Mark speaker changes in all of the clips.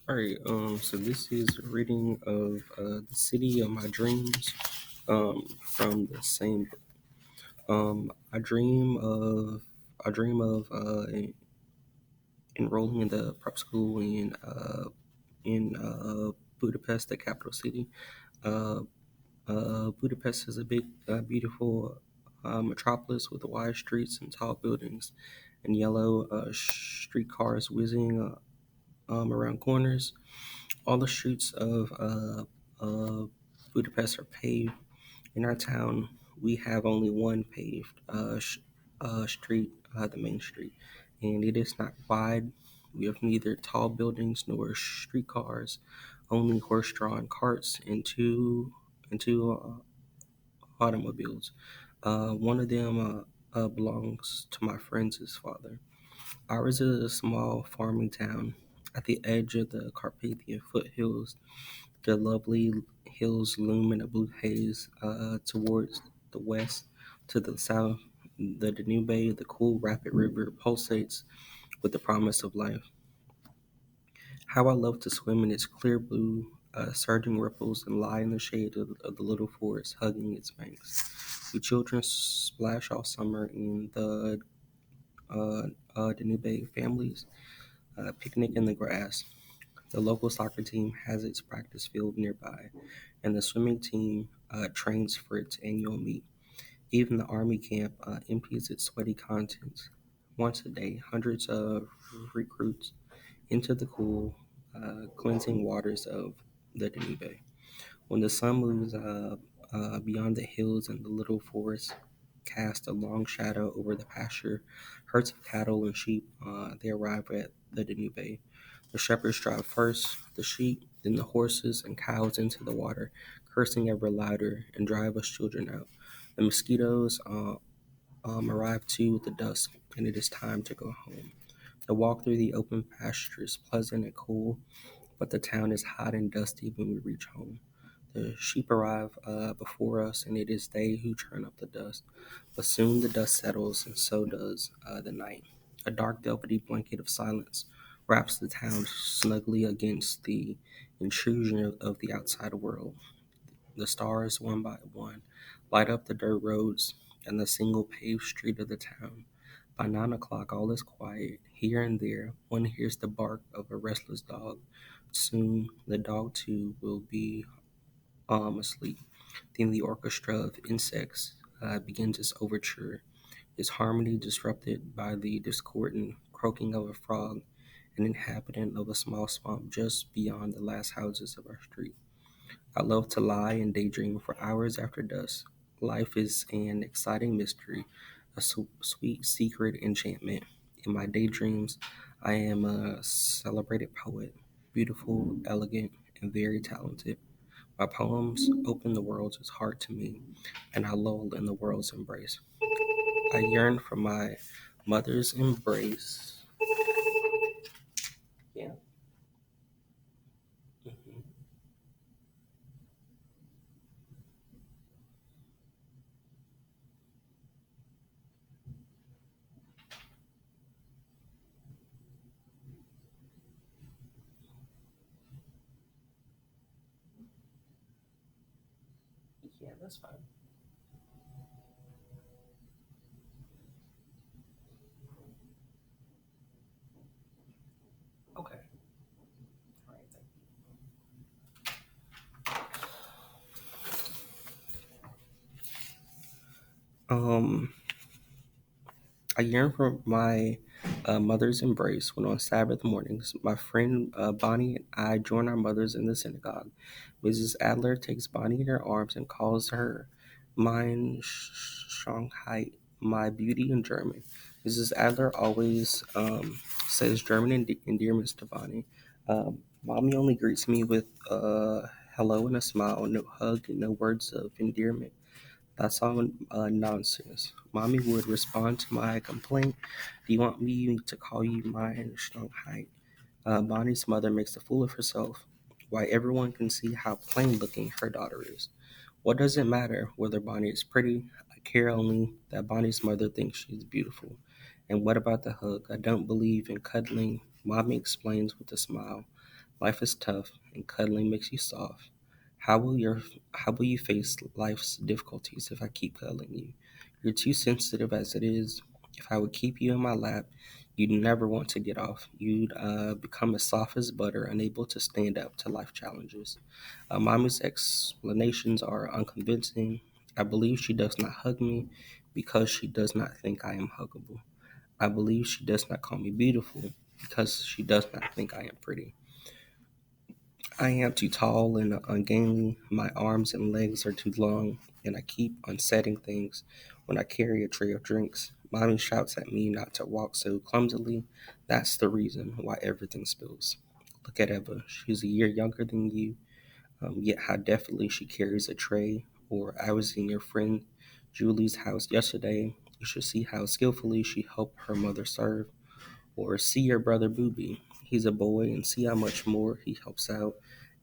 Speaker 1: All right, so this is a reading of The City of My Dreams from the same book. I dream of enrolling in the prep school in Budapest, the capital city. Uh, Budapest is a big, beautiful metropolis with wide streets and tall buildings and yellow streetcars whizzing around corners. All the streets of Budapest are paved. In our town, we have only one paved street, the main street, and it is not wide. We have neither tall buildings nor streetcars, only horse-drawn carts and two automobiles. One of them belongs to my friend's father. Ours is a small farming town at the edge of the Carpathian foothills. The lovely hills loom in a blue haze towards the west. To the south, the Danube, the cool, rapid river, pulsates with the promise of life. How I love to swim in its clear blue, surging ripples and lie in the shade of the little forest, hugging its banks. We children splash all summer in the Danube families, picnic in the grass. The local soccer team has its practice field nearby, and the swimming team trains for its annual meet. Even the army camp empties its sweaty contents. Once a day, hundreds of recruits into the cool, cleansing waters of the Danube. When the sun moves beyond the hills and the little forest cast a long shadow over the pasture, herds of cattle and sheep, they arrive at the Danube. The shepherds drive first, the sheep, then the horses and cows into the water, cursing ever louder, and drive us children out. The mosquitoes arrive too with the dusk, and it is time to go home. The walk through the open pasture is pleasant and cool, but the town is hot and dusty when we reach home. The sheep arrive before us, and it is they who turn up the dust. But soon the dust settles, and so does the night. A dark, velvety blanket of silence wraps the town snugly against the intrusion of the outside world. The stars, one by one, light up the dirt roads and the single paved street of the town. By 9 o'clock, all is quiet. Here and there, one hears the bark of a restless dog. Soon, the dog too will be asleep. Then the orchestra of insects begins its overture, its harmony disrupted by the discordant croaking of a frog, an inhabitant of a small swamp just beyond the last houses of our street. I love to lie and daydream for hours after dusk. Life is an exciting mystery, a sweet secret enchantment. In my daydreams, I am a celebrated poet, beautiful, elegant, and very talented. My poems open the world's heart to me, and I lull in the world's embrace. I yearn for my mother's embrace. Yeah. Mhm. Yeah, that's fine. Okay. All right. Thank you. I yearn for my mother's embrace when on Sabbath mornings my friend Bonnie and I join our mothers in the synagogue. Mrs. Adler takes Bonnie in her arms and calls her mein Schönheit, my beauty in German. Mrs. Adler always says German endearments to Bonnie. Mommy only greets me with hello and a smile, no hug, and no words of endearment. That's all nonsense. Mommy would respond to my complaint. Do you want me to call you my Strongheit? Bonnie's mother makes a fool of herself. Why, everyone can see how plain looking her daughter is. What does it matter whether Bonnie is pretty? I care only that Bonnie's mother thinks she's beautiful. And what about the hug? I don't believe in cuddling. Mommy explains with a smile. Life is tough, and cuddling makes you soft. How will your how will you face life's difficulties if I keep cuddling you? You're too sensitive as it is. If I would keep you in my lap, you'd never want to get off. You'd become as soft as butter, unable to stand up to life challenges. Mommy's explanations are unconvincing. I believe she does not hug me because she does not think I am huggable. I believe she does not call me beautiful because she does not think I am pretty. I am too tall and ungainly. My arms and legs are too long, and I keep unsetting things when I carry a tray of drinks. Mommy shouts at me not to walk so clumsily. That's the reason why everything spills. Look at Eva. She's a year younger than you, yet how deftly she carries a tray. Or I was in your friend Julie's house yesterday. You should see how skillfully she helped her mother serve. Or see your brother Booby. He's a boy, and see how much more he helps out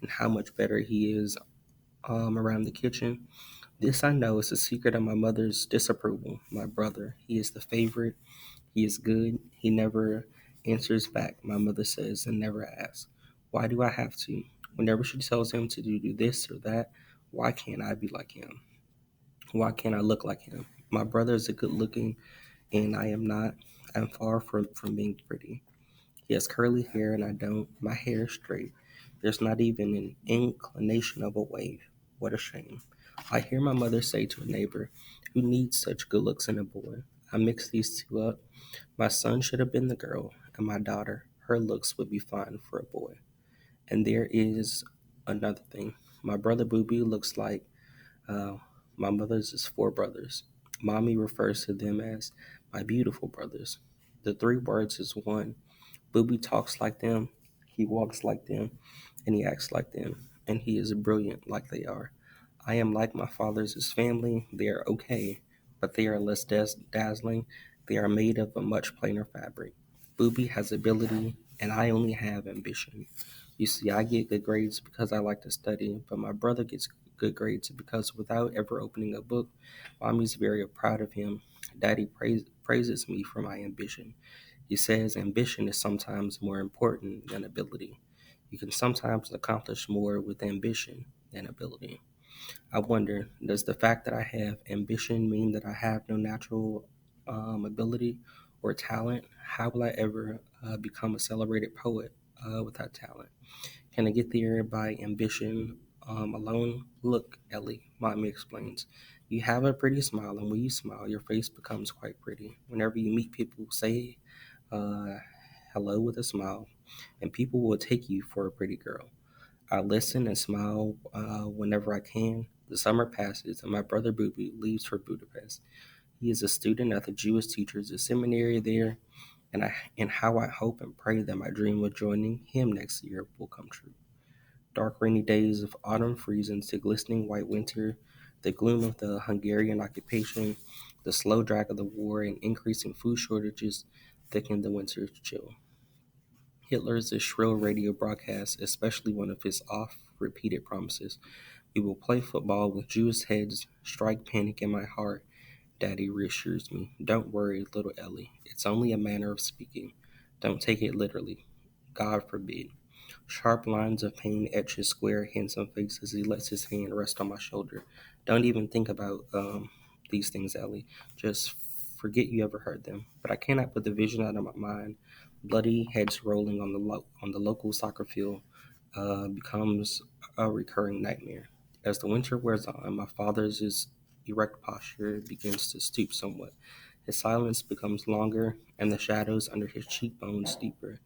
Speaker 1: and how much better he is around the kitchen. This I know is a secret of my mother's disapproval. My brother, he is the favorite. He is good. He never answers back, my mother says, and never asks. Why do I have to? Whenever she tells him to do this or that, why can't I be like him? Why can't I look like him? My brother is a good looking, and I am not. I'm far from being pretty. He has curly hair and I don't. My hair is straight. There's not even an inclination of a wave. What a shame. I hear my mother say to a neighbor, who needs such good looks in a boy? I mix these two up. My son should have been the girl, and my daughter, her looks would be fine for a boy. And there is another thing. My brother Booby looks like uh, my mother's is four brothers. Mommy refers to them as my beautiful brothers. The three words is one. Booby talks like them, he walks like them, and he acts like them, and he is brilliant like they are. I am like my father's family. They are okay, but they are less dazzling. They are made of a much plainer fabric. Booby has ability, and I only have ambition. You see, I get good grades because I like to study, but my brother gets good grades because without ever opening a book, mommy's very proud of him. Daddy praises me for my ambition. He says ambition is sometimes more important than ability. You can sometimes accomplish more with ambition than ability. I wonder, does the fact that I have ambition mean that I have no natural ability or talent? How will I ever become a celebrated poet without talent? Can I get there by ambition alone? Look, Ellie, mommy explains. You have a pretty smile, and when you smile, your face becomes quite pretty. Whenever you meet people, say uh, hello with a smile, and people will take you for a pretty girl. I listen and smile whenever I can. The summer passes, and my brother Booby leaves for Budapest. He is a student at the Jewish Teachers Seminary there, and how I hope and pray that my dream of joining him next year will come true. Dark rainy days of autumn freeze into glistening white winter, the gloom of the Hungarian occupation, the slow drag of the war, and increasing food shortages thicken the winter chill. Hitler's shrill radio broadcast, especially one of his oft repeated promises, we will play football with Jewish heads, strike panic in my heart. Daddy reassures me. Don't worry, little Ellie. It's only a manner of speaking. Don't take it literally. God forbid. Sharp lines of pain etch his square, handsome face as he lets his hand rest on my shoulder. Don't even think about these things, Ellie. Just forget you ever heard them. But I cannot put the vision out of my mind. Bloody heads rolling on the local soccer field becomes a recurring nightmare. As the winter wears on, my father's erect posture begins to stoop somewhat. His silence becomes longer, and the shadows under his cheekbones deeper.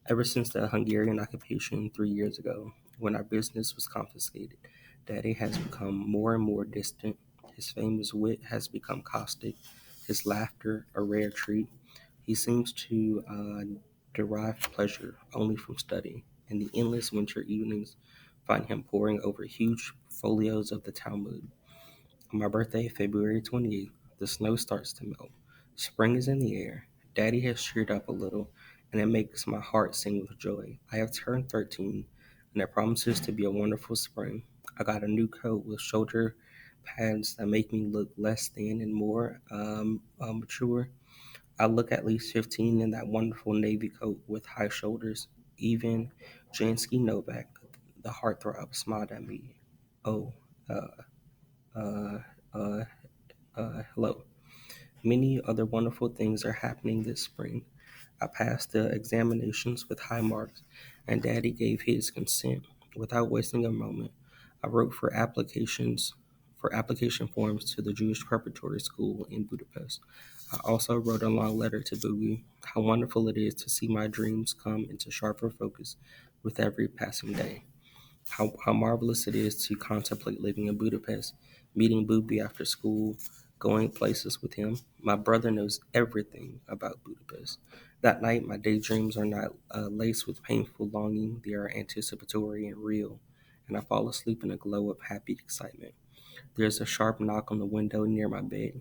Speaker 1: Ever since the Hungarian occupation 3 years ago, when our business was confiscated, Daddy has become more and more distant. His famous wit has become caustic, his laughter a rare treat. He seems to derive pleasure only from study, and the endless winter evenings find him poring over huge folios of the Talmud. On my birthday, February 28th, the snow starts to melt. Spring is in the air. Daddy has cheered up a little, and it makes my heart sing with joy. I have turned 13, and it promises to be a wonderful spring. I got a new coat with shoulder pads that make me look less thin and more mature. I look at least 15 in that wonderful navy coat with high shoulders. Even Jansky Novak, the heartthrob, smiled at me. Oh, uh, uh, uh, hello. Many other wonderful things are happening this spring. I passed the examinations with high marks, and Daddy gave his consent. Without wasting a moment, I wrote for application forms to the Jewish Preparatory School in Budapest. I also wrote a long letter to Boogie. How wonderful it is to see my dreams come into sharper focus with every passing day. How marvelous it is to contemplate living in Budapest, meeting Booby after school, going places with him. My brother knows everything about Budapest. That night, my daydreams are not laced with painful longing, they are anticipatory and real, and I fall asleep in a glow of happy excitement. There's a sharp knock on the window near my bed.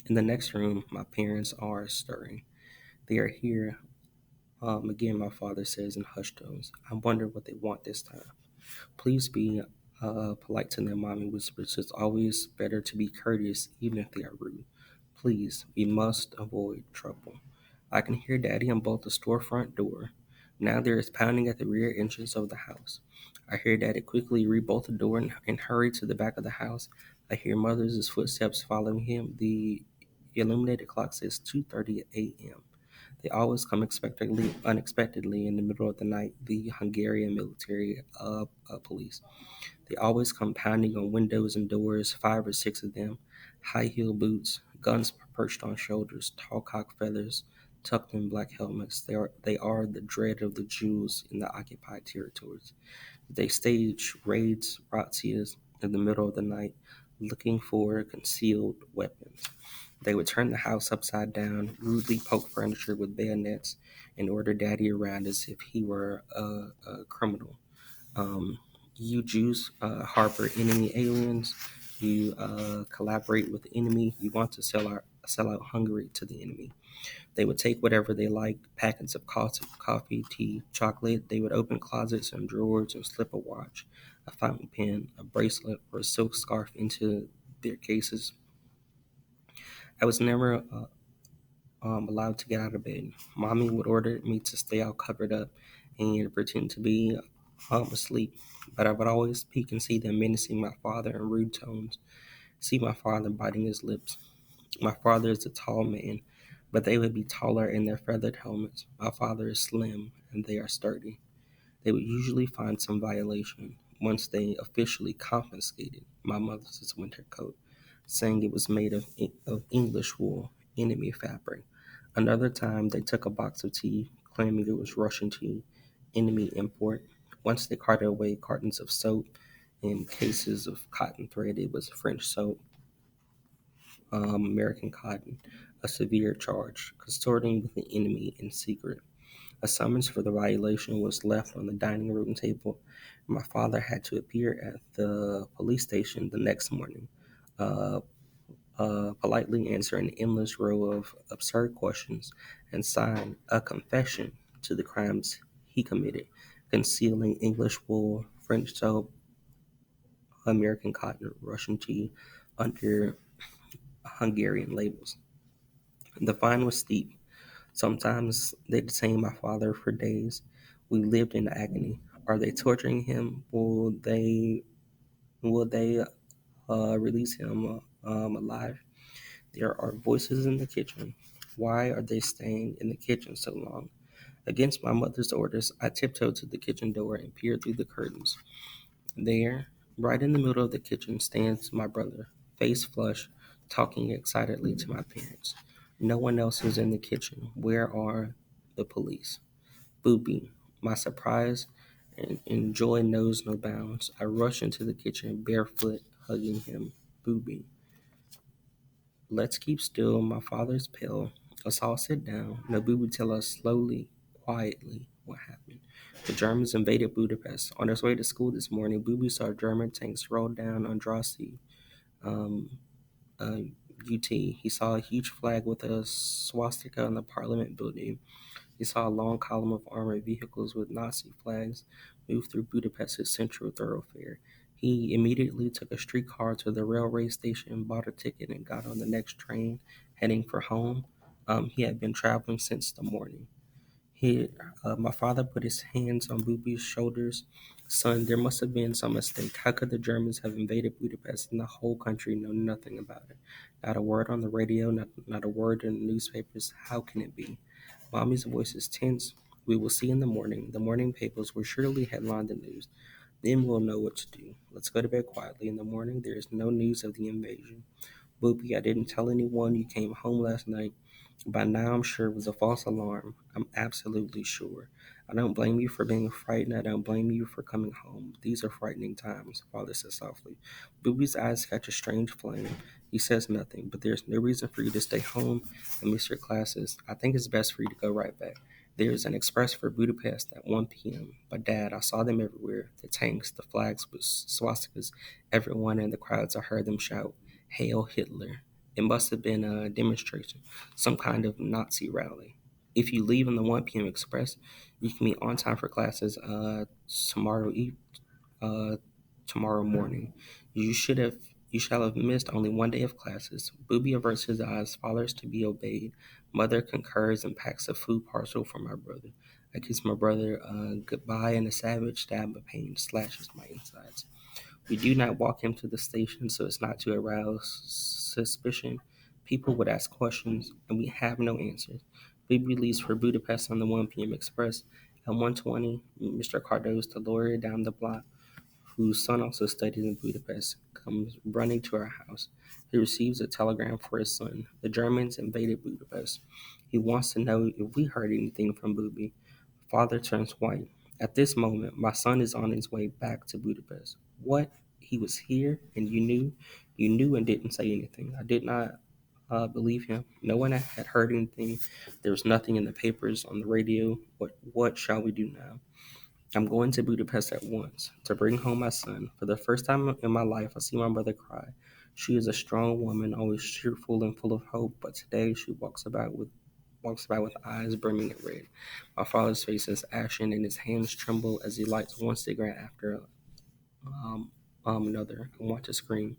Speaker 1: In the next room, my parents are stirring. They are here. Again, my father says in hushed tones. I wonder what they want this time. Please be polite to them, Mommy whispers. It's always better to be courteous, even if they are rude. Please, we must avoid trouble. I can hear Daddy unbolt the storefront door. Now there is pounding at the rear entrance of the house. I hear Daddy quickly rebolt the door and hurry to the back of the house. I hear Mother's footsteps following him. The illuminated clock says 2:30 a.m. They always come unexpectedly in the middle of the night. The Hungarian military police. They always come pounding on windows and doors, five or six of them, high heel boots, guns perched on shoulders, tall cock feathers tucked in black helmets. They are the dread of the Jews in the occupied territories. They stage raids, razzias in the middle of the night, looking for concealed weapons. They would turn the house upside down, rudely poke furniture with bayonets, and order Daddy around as if he were a criminal. Um, you Jews harbor enemy aliens. You collaborate with the enemy. You want to sell out Hungary to the enemy. They would take whatever they liked, packets of coffee, tea, chocolate. They would open closets and drawers and slip a watch, a fountain pen, a bracelet, or a silk scarf into their cases. I was never allowed to get out of bed. Mommy would order me to stay all covered up and pretend to be asleep, but I would always peek and see them menacing my father in rude tones, see my father biting his lips. My father is a tall man, but they would be taller in their feathered helmets. My father is slim, and they are sturdy. They would usually find some violation once they officially confiscated my mother's winter coat, saying it was made of English wool, enemy fabric. Another time, they took a box of tea, claiming it was Russian tea, enemy import. Once they carted away cartons of soap and cases of cotton thread, it was French soap, American cotton, a severe charge, consorting with the enemy in secret. A summons for the violation was left on the dining room table. My father had to appear at the police station the next morning, uh, politely answer an endless row of absurd questions, and sign a confession to the crimes he committed, concealing English wool, French soap, American cotton, Russian tea under Hungarian labels. The fine was steep. Sometimes they detained my father for days. We lived in agony. Are they torturing him? Will they release him alive? There are voices in the kitchen. Why are they staying in the kitchen so long? Against my mother's orders, I tiptoed to the kitchen door and peered through the curtains. There, right in the middle of the kitchen, stands my brother, face flushed, talking excitedly to my parents. No one else is in the kitchen. Where are the police? Booby. My surprise and joy knows no bounds. I rush into the kitchen, barefoot, hugging him. Booby. Let's keep still. My father's pale. Let's all sit down. Now, Booby, tell us slowly, quietly, what happened. The Germans invaded Budapest. On his way to school this morning, Booby saw German tanks roll down on Drosy, um, uh, UT. He saw a huge flag with a swastika on the Parliament building. He saw a long column of armored vehicles with Nazi flags move through Budapest's central thoroughfare. He immediately took a streetcar to the railway station, bought a ticket, and got on the next train heading for home. He had been traveling since the morning. He, my father put his hands on Bubi's shoulders. Son, there must have been some mistake. How could the Germans have invaded Budapest and the whole country know nothing about it? Not a word on the radio, not a word in the newspapers. How can it be? Mommy's voice is tense. We will see in the morning. The morning papers will surely headline the news. Then we'll know what to do. Let's go to bed quietly. In the morning, there is no news of the invasion. Boopy, I didn't tell anyone you came home last night. By now, I'm sure it was a false alarm. I'm absolutely sure. I don't blame you for being frightened. I don't blame you for coming home. These are frightening times, Father says softly. Booby's eyes catch a strange flame. He says nothing, but there's no reason for you to stay home and miss your classes. I think it's best for you to go right back. There's an express for Budapest at 1 p.m. But, Dad, I saw them everywhere. The tanks, the flags with swastikas, everyone in the crowds. I heard them shout, Hail Hitler. It must have been a demonstration, some kind of Nazi rally. If you leave on the 1 p.m. express, you can be on time for classes tomorrow uh, tomorrow morning. You should have you shall have missed only 1 day of classes. Booby averts his eyes, fathers to be obeyed. Mother concurs and packs a food parcel for my brother. I kiss my brother goodbye, and a savage stab of pain slashes my insides. We do not walk him to the station so as not to arouse suspicion. People would ask questions, and we have no answers. Baby leaves for Budapest on the 1 p.m. express. At 1:20, Mr. Cardos, the lawyer down the block, whose son also studies in Budapest, comes running to our house. He receives a telegram for his son. The Germans invaded Budapest. He wants to know if we heard anything from Booby. Father turns white. At this moment, my son is on his way back to Budapest. What? He was here, and you knew? You knew and didn't say anything. I did not believe him. No one had heard anything. There was nothing in the papers, on the radio. What shall we do now? I'm going to Budapest at once to bring home my son. For the first time in my life, I see my mother cry. She is a strong woman, always cheerful and full of hope, but today she walks about with eyes brimming with red. My father's face is ashen and his hands tremble as he lights one cigarette after um, another. I want to scream.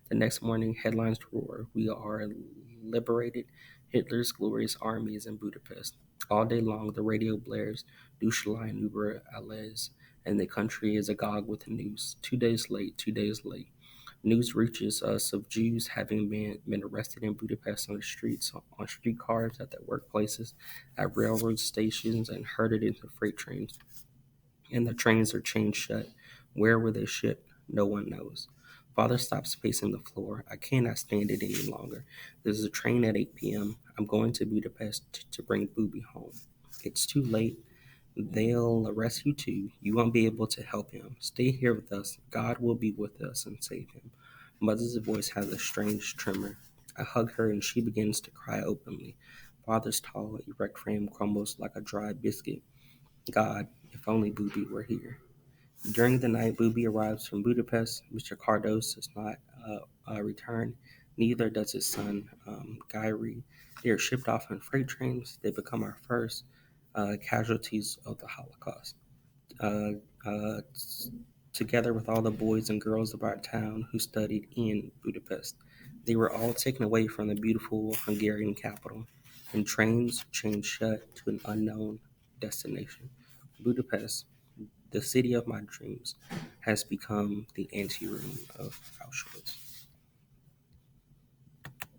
Speaker 1: The next morning, headlines roar. We are liberated. Hitler's glorious army is in Budapest. All day long, the radio blares Deutschland über alles, and the country is agog with news. 2 days late, 2 days late. News reaches us of Jews having been arrested in Budapest on the streets, on streetcars, at their workplaces, at railroad stations, and herded into freight trains. And the trains are chained shut. Where were they shipped? No one knows. Father stops pacing the floor. I cannot stand it any longer. There's a train at 8 p.m. I'm going to Budapest to bring Booby home. It's too late. They'll arrest you too. You won't be able to help him. Stay here with us. God will be with us and save him. Mother's voice has a strange tremor. I hug her and she begins to cry openly. Father's tall, erect frame crumbles like a dry biscuit. God, if only Booby were here. During the night, Booby arrives from Budapest. Mr. Cardos does not return. Neither does his son, Gyri. They are shipped off on freight trains. They become our first casualties of the Holocaust. Uh, uh, Together with all the boys and girls of our town who studied in Budapest. They were all taken away from the beautiful Hungarian capital, and trains chained shut to an unknown destination. Budapest, the city of my dreams, has become the anteroom of Auschwitz.